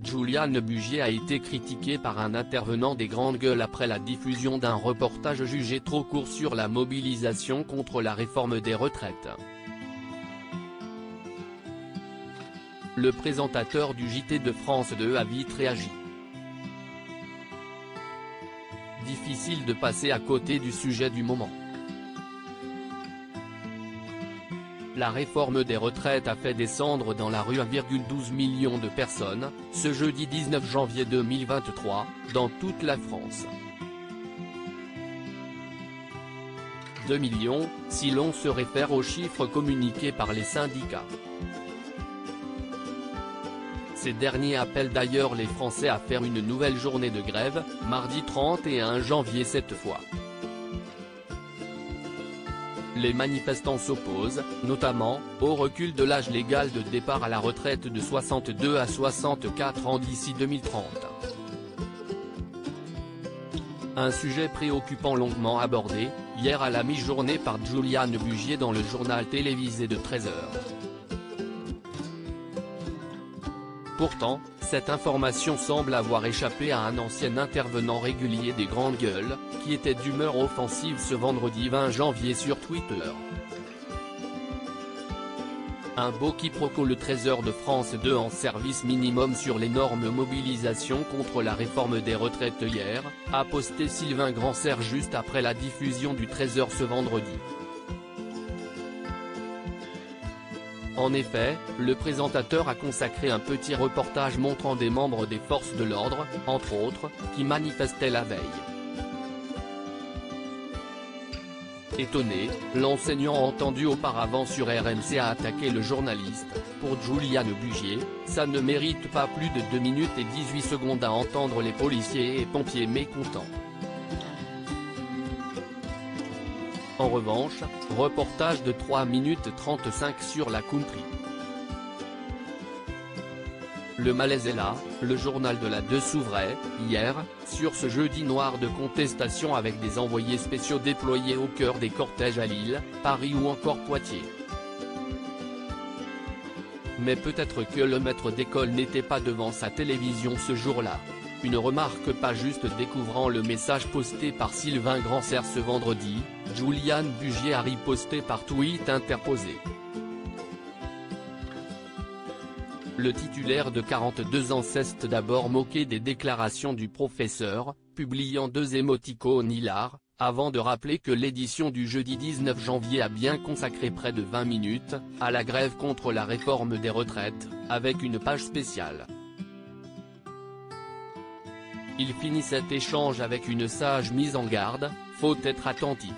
Juliane Bugier a été critiquée par un intervenant des Grandes Gueules après la diffusion d'un reportage jugé trop court sur la mobilisation contre la réforme des retraites. Le présentateur du JT de France 2 a vite réagi. Difficile de passer à côté du sujet du moment. La réforme des retraites a fait descendre dans la rue 1,12 million de personnes, ce jeudi 19 janvier 2023, dans toute la France. 2 millions, si l'on se réfère aux chiffres communiqués par les syndicats. Ces derniers appellent d'ailleurs les Français à faire une nouvelle journée de grève, mardi 31 janvier cette fois. Les manifestants s'opposent, notamment, au recul de l'âge légal de départ à la retraite de 62 à 64 ans d'ici 2030. Un sujet préoccupant longuement abordé, hier à la mi-journée par Juliane Bugier dans le journal télévisé de 13h. Pourtant, cette information semble avoir échappé à un ancien intervenant régulier des Grandes Gueules, qui était d'humeur offensive ce vendredi 20 janvier sur Twitter. Un beau quiproquo. Le 13h de France 2 en service minimum sur l'énorme mobilisation contre la réforme des retraites hier, a posté Sylvain Grandserre juste après la diffusion du 13h ce vendredi. En effet, le présentateur a consacré un petit reportage montrant des membres des forces de l'ordre, entre autres, qui manifestaient la veille. Étonné, l'enseignant entendu auparavant sur RMC a attaqué le journaliste. Pour Juliane Bugier, ça ne mérite pas plus de 2 minutes et 18 secondes à entendre les policiers et pompiers mécontents. En revanche, reportage de 3 minutes 35 sur la country. Le malaise est là, le journal de la 2 s'ouvrait, hier, sur ce jeudi noir de contestation avec des envoyés spéciaux déployés au cœur des cortèges à Lille, Paris ou encore Poitiers. Mais peut-être que le maître d'école n'était pas devant sa télévision ce jour-là. Une remarque pas juste découvrant le message posté par Sylvain Grandserre ce vendredi, Juliane Bugier a riposté par tweet interposé. Le titulaire de 42 ans s'est d'abord moqué des déclarations du professeur, publiant 2 émoticônes hilars, avant de rappeler que l'édition du jeudi 19 janvier a bien consacré près de 20 minutes, à la grève contre la réforme des retraites, avec une page spéciale. Il finit cet échange avec une sage mise en garde, faut être attentif.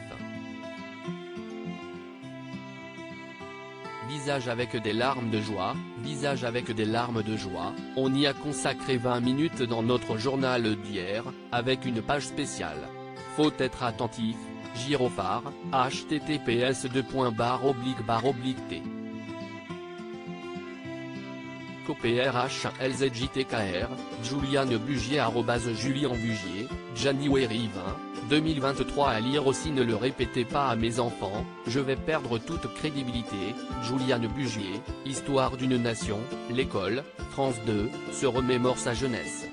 Visage avec des larmes de joie, visage avec des larmes de joie, on y a consacré 20 minutes dans notre journal d'hier, avec une page spéciale. Faut être attentif, gyrophare, https://t. COPRHLZJTKR, Juliane Bugier @Julian Bugier, January 20, 2023. À lire aussi: ne le répétez pas à mes enfants, je vais perdre toute crédibilité. Juliane Bugier, Histoire d'une nation, l'école, France 2, se remémore sa jeunesse.